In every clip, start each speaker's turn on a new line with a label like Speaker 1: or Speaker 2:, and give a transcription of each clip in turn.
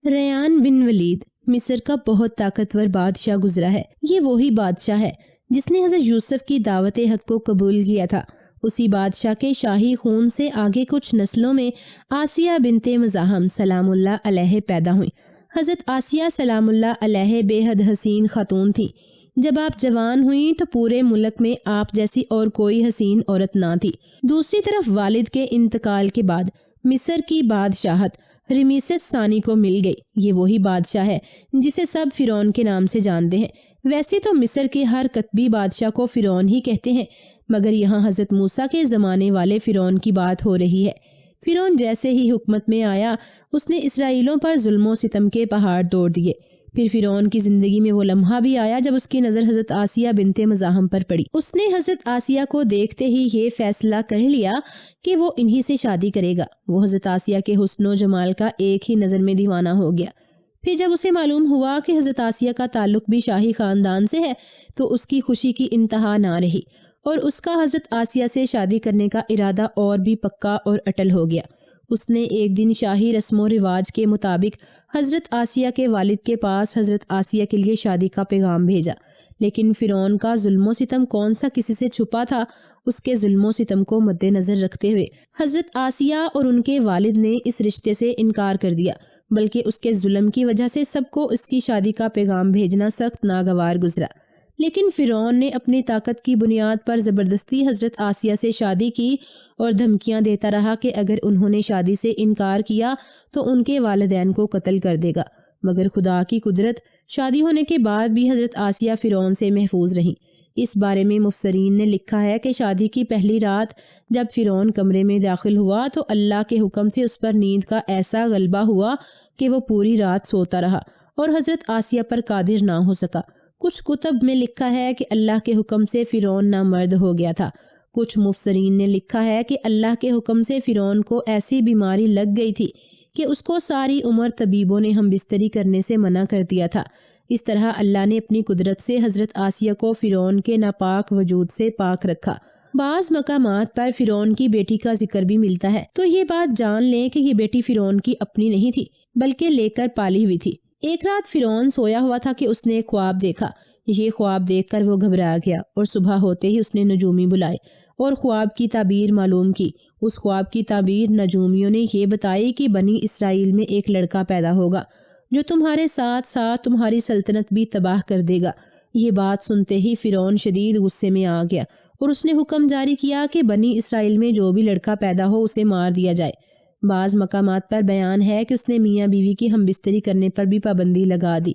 Speaker 1: ریان بن ولید مصر کا بہت طاقتور بادشاہ گزرا ہے۔ یہ وہی بادشاہ ہے جس نے حضرت یوسف کی دعوت حق کو قبول کیا تھا۔ اسی بادشاہ کے شاہی خون سے آگے کچھ نسلوں میں آسیہ بنت مزاحم سلام اللہ علیہ پیدا ہوئیں۔ حضرت آسیہ سلام اللہ علیہ بے حد حسین خاتون تھی۔ جب آپ جوان ہوئیں تو پورے ملک میں آپ جیسی اور کوئی حسین عورت نہ تھی۔ دوسری طرف والد کے انتقال کے بعد مصر کی بادشاہت رمیسس ثانی کو مل گئی۔ یہ وہی بادشاہ ہے جسے سب فرعون کے نام سے جانتے ہیں۔ ویسے تو مصر کے ہر قطبی بادشاہ کو فرعون ہی کہتے ہیں، مگر یہاں حضرت موسیٰ کے زمانے والے فرعون کی بات ہو رہی ہے۔ فرعون جیسے ہی حکمت میں آیا، اس نے اسرائیلیوں پر ظلم و ستم کے پہاڑ توڑ دیے۔ پھر فرعون کی زندگی میں وہ لمحہ بھی آیا جب اس کی نظر حضرت آسیہ بنت مزاحم پر پڑی۔ اس نے حضرت آسیہ کو دیکھتے ہی یہ فیصلہ کر لیا کہ وہ انہی سے شادی کرے گا۔ وہ حضرت آسیہ کے حسن و جمال کا ایک ہی نظر میں دیوانہ ہو گیا۔ پھر جب اسے معلوم ہوا کہ حضرت آسیہ کا تعلق بھی شاہی خاندان سے ہے تو اس کی خوشی کی انتہا نہ رہی، اور اس کا حضرت آسیہ سے شادی کرنے کا ارادہ اور بھی پکا اور اٹل ہو گیا۔ اس نے ایک دن شاہی رسم و رواج کے مطابق حضرت آسیہ کے والد کے پاس حضرت آسیہ کے لیے شادی کا پیغام بھیجا، لیکن فرعون کا ظلم و ستم کون سا کسی سے چھپا تھا؟ اس کے ظلم و ستم کو مد نظر رکھتے ہوئے حضرت آسیہ اور ان کے والد نے اس رشتے سے انکار کر دیا، بلکہ اس کے ظلم کی وجہ سے سب کو اس کی شادی کا پیغام بھیجنا سخت ناگوار گزرا۔ لیکن فرعون نے اپنی طاقت کی بنیاد پر زبردستی حضرت آسیہ سے شادی کی اور دھمکیاں دیتا رہا کہ اگر انہوں نے شادی سے انکار کیا تو ان کے والدین کو قتل کر دے گا۔ مگر خدا کی قدرت، شادی ہونے کے بعد بھی حضرت آسیہ فرعون سے محفوظ رہیں۔ اس بارے میں مفسرین نے لکھا ہے کہ شادی کی پہلی رات جب فرعون کمرے میں داخل ہوا تو اللہ کے حکم سے اس پر نیند کا ایسا غلبہ ہوا کہ وہ پوری رات سوتا رہا اور حضرت آسیہ پر قادر نہ ہو سکا۔ کچھ کتب میں لکھا ہے کہ اللہ کے حکم سے فرعون نامرد ہو گیا تھا۔ کچھ مفسرین نے لکھا ہے کہ اللہ کے حکم سے فرعون کو ایسی بیماری لگ گئی تھی کہ اس کو ساری عمر طبیبوں نے ہم بستری کرنے سے منع کر دیا تھا۔ اس طرح اللہ نے اپنی قدرت سے حضرت آسیہ کو فرعون کے ناپاک وجود سے پاک رکھا۔ بعض مقامات پر فرعون کی بیٹی کا ذکر بھی ملتا ہے، تو یہ بات جان لیں کہ یہ بیٹی فرعون کی اپنی نہیں تھی بلکہ لے کر پالی ہوئی تھی۔ ایک رات فرعون سویا ہوا تھا کہ اس نے ایک خواب دیکھا۔ یہ خواب دیکھ کر وہ گھبرا گیا اور صبح ہوتے ہی اس نے نجومی بلائے اور خواب کی تعبیر معلوم کی۔ اس خواب کی تعبیر نجومیوں نے یہ بتائی کہ بنی اسرائیل میں ایک لڑکا پیدا ہوگا جو تمہارے ساتھ ساتھ تمہاری سلطنت بھی تباہ کر دے گا۔ یہ بات سنتے ہی فرعون شدید غصے میں آ گیا اور اس نے حکم جاری کیا کہ بنی اسرائیل میں جو بھی لڑکا پیدا ہو اسے مار دیا جائے۔ بعض مقامات پر بیان ہے کہ اس نے میاں بیوی کی ہم بستری کرنے پر بھی پابندی لگا دی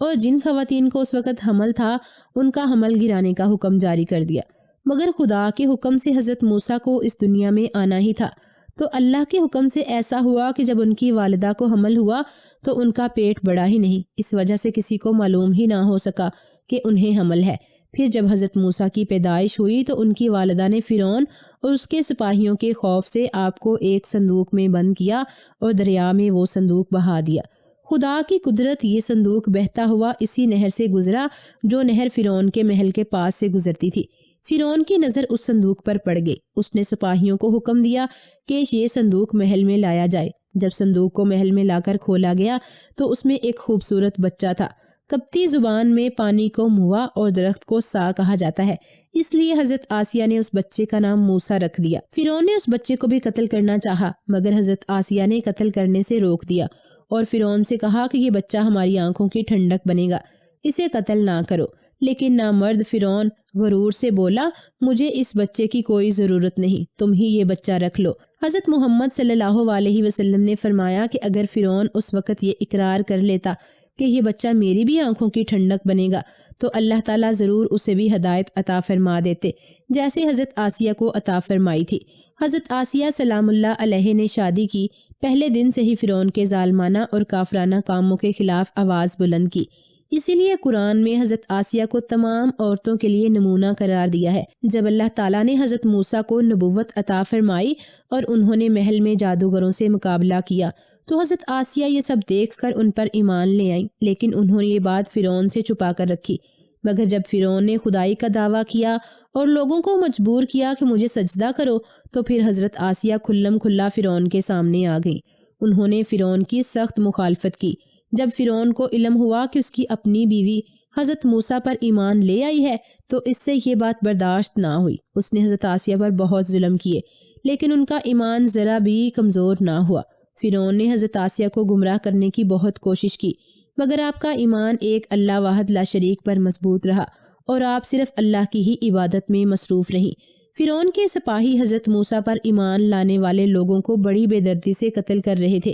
Speaker 1: اور جن خواتین کو اس وقت حمل تھا ان کا حمل گرانے کا حکم جاری کر دیا۔ مگر خدا کے حکم سے حضرت موسیٰ کو اس دنیا میں آنا ہی تھا، تو اللہ کے حکم سے ایسا ہوا کہ جب ان کی والدہ کو حمل ہوا تو ان کا پیٹ بڑا ہی نہیں، اس وجہ سے کسی کو معلوم ہی نہ ہو سکا کہ انہیں حمل ہے۔ پھر جب حضرت موسیٰ کی پیدائش ہوئی تو ان کی والدہ نے فرعون اور اس کے سپاہیوں کے خوف سے آپ کو ایک صندوق میں بند کیا اور دریا میں وہ صندوق بہا دیا۔ خدا کی قدرت، یہ صندوق بہتا ہوا اسی نہر سے گزرا جو نہر فرعون کے محل کے پاس سے گزرتی تھی۔ فرعون کی نظر اس صندوق پر پڑ گئی۔ اس نے سپاہیوں کو حکم دیا کہ یہ صندوق محل میں لایا جائے۔ جب صندوق کو محل میں لا کر کھولا گیا تو اس میں ایک خوبصورت بچہ تھا۔ قبطی زبان میں پانی کو موا اور درخت کو سا کہا جاتا ہے، اس لیے حضرت آسیہ نے اس بچے کا نام موسیٰ رکھ دیا۔ فرعون نے اس بچے کو بھی قتل کرنا چاہا، مگر حضرت آسیہ نے قتل کرنے سے روک دیا اور فرعون سے کہا کہ یہ بچہ ہماری آنکھوں کی ٹھنڈک بنے گا، اسے قتل نہ کرو۔ لیکن نامرد فرعون غرور سے بولا، مجھے اس بچے کی کوئی ضرورت نہیں، تم ہی یہ بچہ رکھ لو۔ حضرت محمد صلی اللہ علیہ وسلم نے فرمایا کہ اگر فرعون اس وقت یہ اقرار کر لیتا کہ یہ بچہ میری بھی آنکھوں کی ٹھنڈک بنے گا تو اللہ تعالیٰ ضرور اسے بھی ہدایت عطا فرما دیتے جیسے حضرت آسیہ کو عطا فرمائی تھی۔ حضرت آسیہ سلام اللہ علیہ نے شادی کی پہلے دن سے ہی فرعون کے ظالمانہ اور کافرانہ کاموں کے خلاف آواز بلند کی۔ اسی لیے قرآن میں حضرت آسیہ کو تمام عورتوں کے لیے نمونہ قرار دیا ہے۔ جب اللہ تعالیٰ نے حضرت موسیٰ کو نبوت عطا فرمائی اور انہوں نے محل میں جادوگروں سے مقابلہ کیا تو حضرت آسیہ یہ سب دیکھ کر ان پر ایمان لے آئیں، لیکن انہوں نے یہ بات فرعون سے چھپا کر رکھی۔ مگر جب فرعون نے خدائی کا دعویٰ کیا اور لوگوں کو مجبور کیا کہ مجھے سجدہ کرو تو پھر حضرت آسیہ کھلم کھلا فرعون کے سامنے آ گئیں۔ انہوں نے فرعون کی سخت مخالفت کی۔ جب فرعون کو علم ہوا کہ اس کی اپنی بیوی حضرت موسیٰ پر ایمان لے آئی ہے تو اس سے یہ بات برداشت نہ ہوئی۔ اس نے حضرت آسیہ پر بہت ظلم کیے لیکن ان کا ایمان ذرا بھی کمزور نہ ہوا۔ فرعون نے حضرت آسیہ کو گمراہ کرنے کی بہت کوشش کی مگر آپ کا ایمان ایک اللہ واحد لا شریک پر مضبوط رہا اور آپ صرف اللہ کی ہی عبادت میں مصروف رہیں۔ فرعون کے سپاہی حضرت موسیٰ پر ایمان لانے والے لوگوں کو بڑی بے دردی سے قتل کر رہے تھے،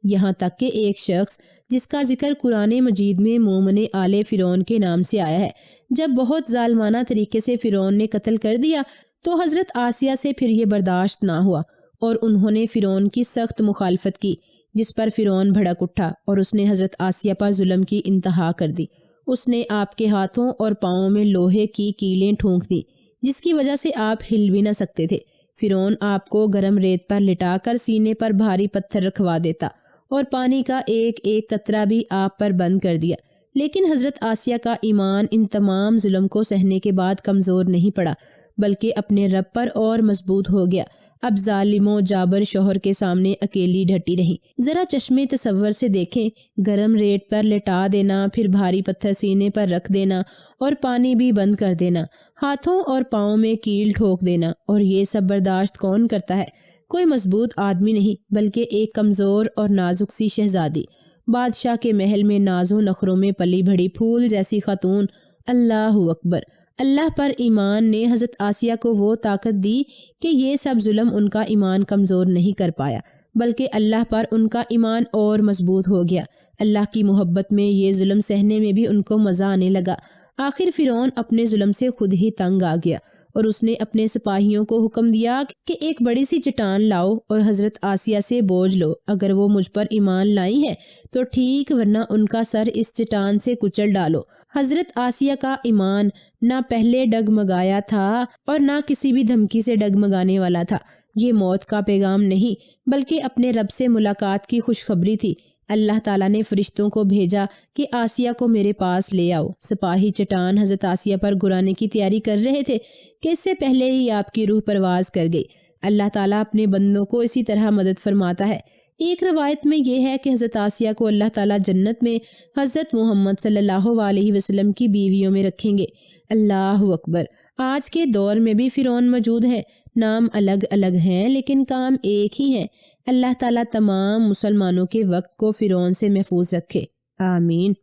Speaker 1: یہاں تک کہ ایک شخص جس کا ذکر قرآن مجید میں مومن آل فرعون کے نام سے آیا ہے، جب بہت ظالمانہ طریقے سے فرعون نے قتل کر دیا تو حضرت آسیہ سے پھر یہ برداشت نہ ہوا اور انہوں نے فرعون کی سخت مخالفت کی، جس پر فرعون بھڑک اٹھا اور اس نے حضرت آسیہ پر ظلم کی انتہا کر دی۔ اس نے آپ کے ہاتھوں اور پاؤں میں لوہے کی کیلیں ٹھونک دیں جس کی وجہ سے آپ ہل بھی نہ سکتے تھے۔ فرعون آپ کو گرم ریت پر لٹا کر سینے پر بھاری پتھر رکھوا دیتا اور پانی کا ایک ایک قطرہ بھی آپ پر بند کر دیا، لیکن حضرت آسیہ کا ایمان ان تمام ظلم کو سہنے کے بعد کمزور نہیں پڑا بلکہ اپنے رب پر اور مضبوط ہو گیا۔ اب ظالم و جابر شوہر کے سامنے اکیلی ڈھٹی رہیں۔ ذرا چشمے تصور سے دیکھیں، گرم ریت پر لٹا دینا، پھر بھاری پتھر سینے پر رکھ دینا اور پانی بھی بند کر دینا، ہاتھوں اور پاؤں میں کیل ٹھوک دینا، اور یہ سب برداشت کون کرتا ہے؟ کوئی مضبوط آدمی نہیں بلکہ ایک کمزور اور نازک سی شہزادی، بادشاہ کے محل میں ناز و نخروں میں پلی بڑھی پھول جیسی خاتون۔ اللہ اکبر! اللہ پر ایمان نے حضرت آسیہ کو وہ طاقت دی کہ یہ سب ظلم ان کا ایمان کمزور نہیں کر پایا بلکہ اللہ پر ان کا ایمان اور مضبوط ہو گیا۔ اللہ کی محبت میں یہ ظلم سہنے میں بھی ان کو مزہ آنے لگا۔ آخر فرعون اپنے ظلم سے خود ہی تنگ آ گیا اور اس نے اپنے سپاہیوں کو حکم دیا کہ ایک بڑی سی چٹان لاؤ اور حضرت آسیہ سے بوجھ لو، اگر وہ مجھ پر ایمان لائی ہے تو ٹھیک، ورنہ ان کا سر اس چٹان سے کچل ڈالو۔ حضرت آسیہ کا ایمان نہ پہلے ڈگمگایا تھا اور نہ کسی بھی دھمکی سے ڈگمگانے والا تھا۔ یہ موت کا پیغام نہیں بلکہ اپنے رب سے ملاقات کی خوشخبری تھی۔ اللہ تعالیٰ نے فرشتوں کو بھیجا کہ آسیہ کو میرے پاس لے آؤ۔ سپاہی چٹان حضرت آسیہ پر گرانے کی تیاری کر رہے تھے کہ اس سے پہلے ہی آپ کی روح پرواز کر گئی۔ اللہ تعالیٰ اپنے بندوں کو اسی طرح مدد فرماتا ہے۔ ایک روایت میں یہ ہے کہ حضرت آسیہ کو اللہ تعالیٰ جنت میں حضرت محمد صلی اللہ علیہ وسلم کی بیویوں میں رکھیں گے۔ اللہ اکبر! آج کے دور میں بھی فرعون موجود ہیں، نام الگ الگ ہیں لیکن کام ایک ہی ہے۔ اللہ تعالیٰ تمام مسلمانوں کے وقت کو فرعون سے محفوظ رکھے، آمین۔